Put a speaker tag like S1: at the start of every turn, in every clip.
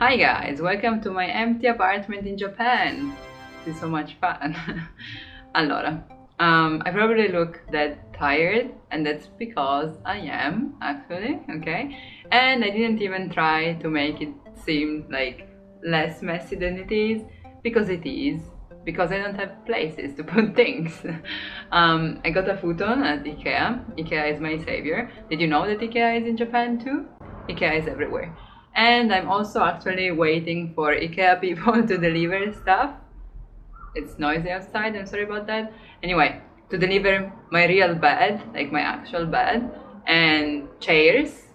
S1: Hi guys, welcome to my empty apartment in Japan. This is so much fun. Allora, I probably look that tired, and that's because I am actually, okay? And I didn't even try to make it seem like less messy than it is, because it is, because I don't have places to put things. I got a futon at IKEA. IKEA is my savior. Did you know that IKEA is in Japan too? IKEA is everywhere. And I'm also actually waiting for IKEA people to deliver stuff. It's noisy outside, I'm sorry about that. Anyway, to deliver my real bed, like my actual bed, and chairs,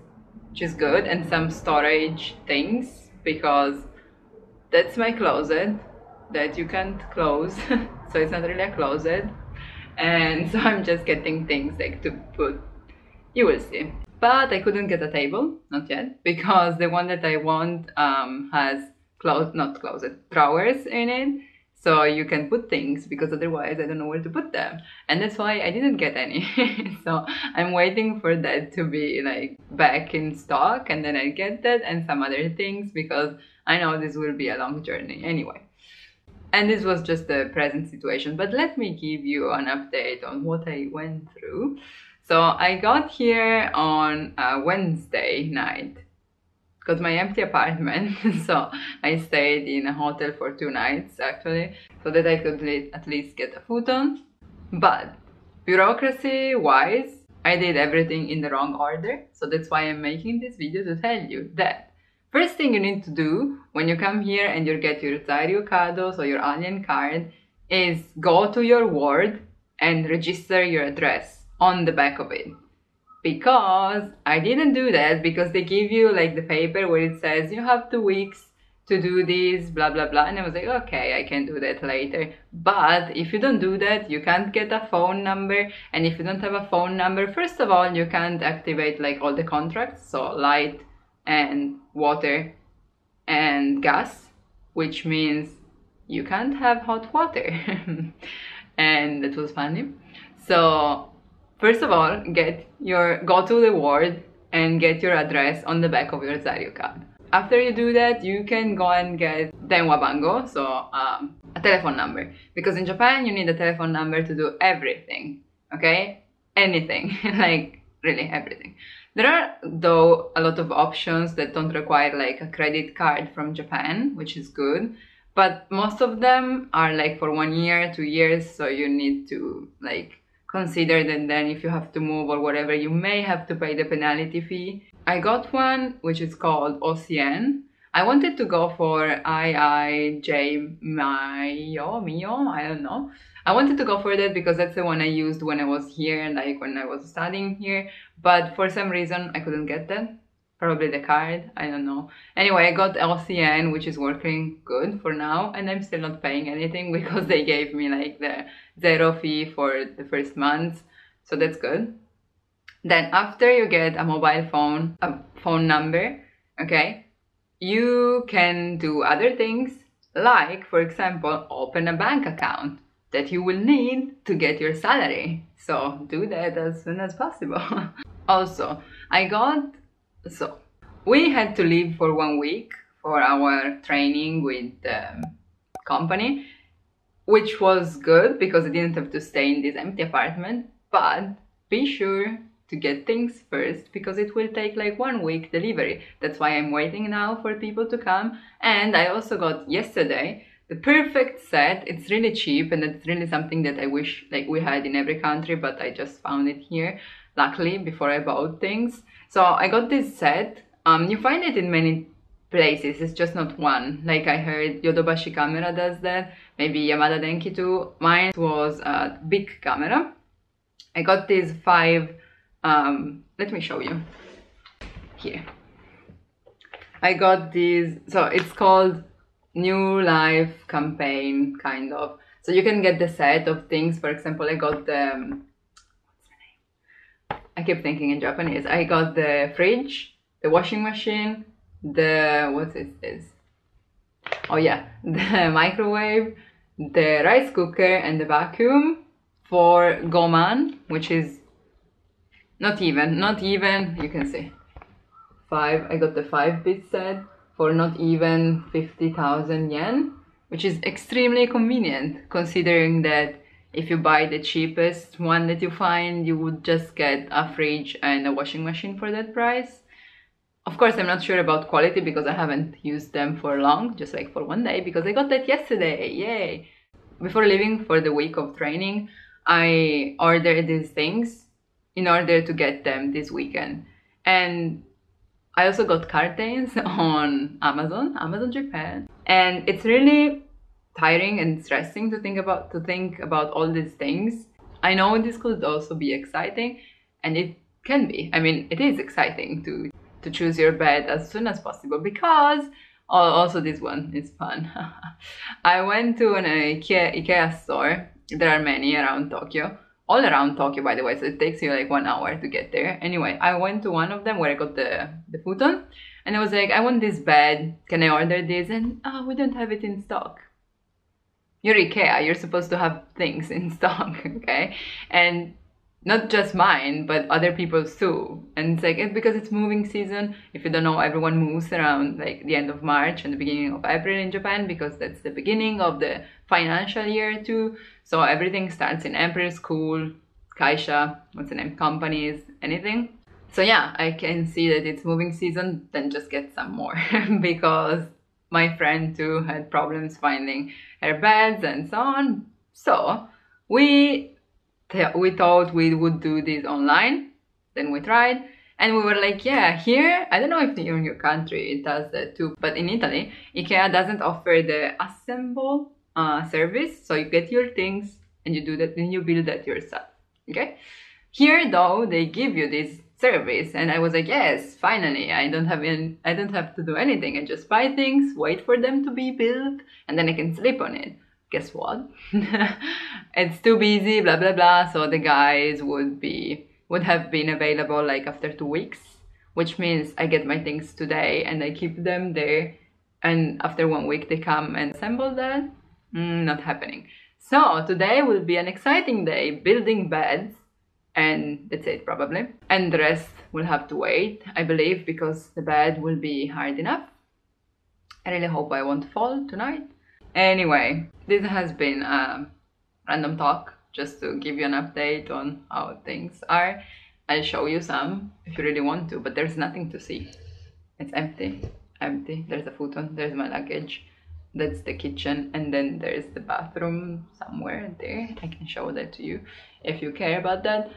S1: which is good, and some storage things, because that's my closet that you can't close. So it's not really a closet. And so I'm just getting things like to put. You will see. But I couldn't get a table, not yet, because the one that I want has drawers in it, so you can put things, because otherwise I don't know where to put them. And that's why I didn't get any. So I'm waiting for that to be like back in stock, and then I get that and some other things, because I know this will be a long journey anyway. And this was just the present situation, but let me give you an update on what I went through. So I got here on a Wednesday night, got my empty apartment, so I stayed in a hotel for 2 nights actually, so that I could at least get a futon. But bureaucracy wise, I did everything in the wrong order, so that's why I'm making this video to tell you that first thing you need to do when you come here and you get your Zairyu Kado, so your alien card, is go to your ward and register your address on the back of it. Because I didn't do that, because they give you like the paper where it says you have 2 weeks to do this, blah blah blah, and I was like, okay, I can do that later. But if you don't do that, you can't get a phone number, and if you don't have a phone number, first of all, you can't activate like all the contracts, so light and water and gas, which means you can't have hot water. And that was funny. So first of all, go to the ward and get your address on the back of your Zairyu card. After you do that, you can go and get denwa bango, so a telephone number, because in Japan you need a telephone number to do everything, okay? Anything, like really everything. There are though a lot of options that don't require like a credit card from Japan, which is good, but most of them are like for 1 year, 2 years, so you need to like consider that then if you have to move or whatever, you may have to pay the penalty fee. I got one which is called OCN. I wanted to go for IIJ Mio, I don't know. I wanted to go for that because that's the one I used when I was here, like when I was studying here, but for some reason I couldn't get that. Probably the card, I don't know. Anyway, I got LCN, which is working good for now, and I'm still not paying anything because they gave me like the 0 fee for the first month, so that's good. Then after you get a mobile phone, a phone number, okay, you can do other things, like for example, open a bank account that you will need to get your salary. So do that as soon as possible. Also, so we had to leave for 1 week for our training with the company, which was good because I didn't have to stay in this empty apartment, but be sure to get things first, because it will take like 1 week delivery. That's why I'm waiting now for people to come. And I also got yesterday the perfect set. It's really cheap, and it's really something that I wish like we had in every country, but I just found it here, luckily, before I bought things. So I got this set. You find it in many places, it's just not one. Like I heard Yodobashi Camera does that, maybe Yamada Denki too. Mine was a big camera. I got these 5, let me show you. Here. I got these, so it's called New Life Campaign, kind of. So you can get the set of things. For example, I got the, what's the name? I keep thinking in Japanese. I got the fridge, the washing machine, the, what is this? Oh yeah, the microwave, the rice cooker, and the vacuum for Goman, which is not even, you can see. 5, I got the 5-bit set. for not even 50,000 yen, which is extremely convenient considering that if you buy the cheapest one that you find, you would just get a fridge and a washing machine for that price. Of course, I'm not sure about quality because I haven't used them for long, just like for one day, because I got that yesterday, yay! Before leaving for the week of training, I ordered these things in order to get them this weekend. And I also got curtains on Amazon Japan. And it's really tiring and stressing to think about all these things. I know this could also be exciting, and it can be. I mean, it is exciting to choose your bed as soon as possible, because also this one is fun. I went to an IKEA store. There are many around Tokyo, all around Tokyo, by the way, so it takes you like 1 hour to get there. Anyway, I went to one of them where I got the futon, and I was like, I want this bed, can I order this? And we don't have it in stock. You're IKEA, you're supposed to have things in stock, okay? And not just mine, but other people's too. And it's like, because it's moving season. If you don't know, everyone moves around like the end of March and the beginning of April in Japan, because that's the beginning of the financial year too. So everything starts in April, school, kaisha, what's the name, companies, anything. So yeah, I can see that it's moving season, then just get some more because my friend too had problems finding her beds and so on. So we thought we would do this online, then we tried, and we were like, yeah, here, I don't know if in your country it does that too, but in Italy, IKEA doesn't offer the assemble service, so you get your things and you do that, then you build that yourself, okay? Here though, they give you this service, and I was like, yes, finally, I don't have to do anything, I just buy things, wait for them to be built, and then I can sleep on it. Guess what? It's too busy, blah blah blah. So the guys would have been available like after 2 weeks, which means I get my things today and I keep them there, and after 1 week they come and assemble that. Not happening. So today will be an exciting day, building beds, and that's it probably. And the rest will have to wait, I believe, because the bed will be hard enough. I really hope I won't fall tonight. Anyway, this has been a random talk just to give you an update on how things are. I'll show you some if you really want to, but there's nothing to see. It's empty. There's a futon, there's my luggage, that's the kitchen, and then there's the bathroom somewhere there. I can show that to you if you care about that.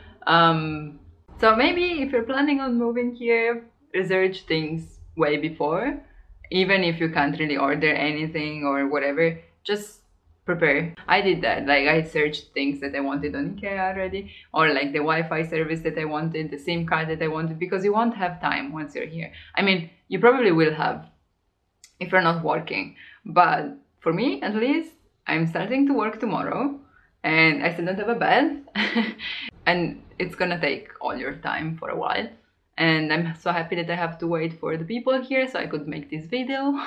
S1: So maybe if you're planning on moving here, research things way before. Even if you can't really order anything or whatever, just prepare. I did that, like I searched things that I wanted on IKEA already, or like the Wi-Fi service that I wanted, the SIM card that I wanted, because you won't have time once you're here. I mean, you probably will have if you're not working, but for me at least, I'm starting to work tomorrow and I still don't have a bed and it's gonna take all your time for a while. And I'm so happy that I have to wait for the people here so I could make this video.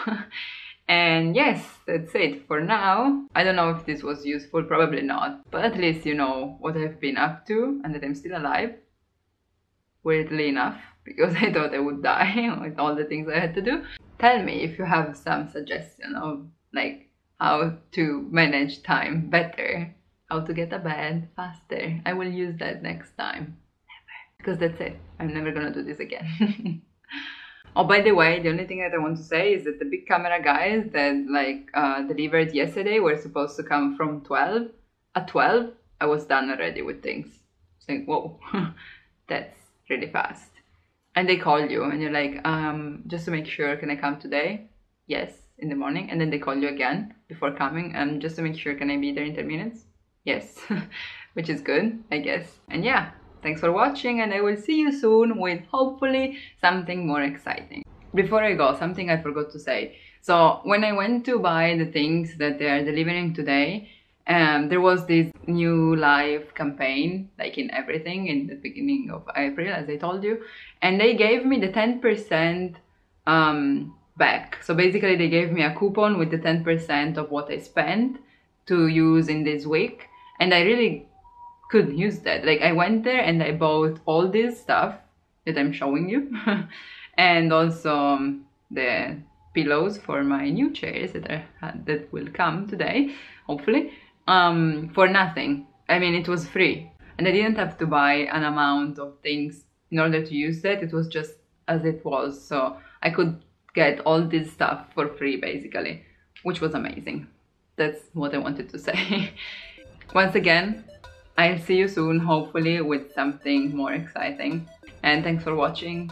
S1: And yes, that's it for now. I don't know if this was useful, probably not, but at least you know what I've been up to and that I'm still alive. Weirdly enough, because I thought I would die with all the things I had to do. Tell me if you have some suggestion of like how to manage time better, how to get a bed faster. I will use that next time. Because that's it. I'm never gonna do this again. Oh, by the way, the only thing that I want to say is that the big camera guys that like delivered yesterday were supposed to come from 12. At 12, I was done already with things. So, whoa, that's really fast. And they call you and you're like, just to make sure, can I come today? Yes, in the morning. And then they call you again before coming, and just to make sure, can I be there in 10 minutes? Yes, which is good, I guess. And yeah. Thanks for watching, and I will see you soon with hopefully something more exciting. Before I go, something I forgot to say. So when I went to buy the things that they are delivering today, there was this new live campaign, like in everything, in the beginning of April, as I told you, and they gave me the 10% back. So basically they gave me a coupon with the 10% of what I spent to use in this week, and I really could use that. Like I went there and I bought all this stuff that I'm showing you and also the pillows for my new chairs that will come today, hopefully, for nothing. I mean, it was free, and I didn't have to buy an amount of things in order to use that. It was just as it was, so I could get all this stuff for free basically, which was amazing. That's what I wanted to say. Once again, I'll see you soon, hopefully with something more exciting, and thanks for watching.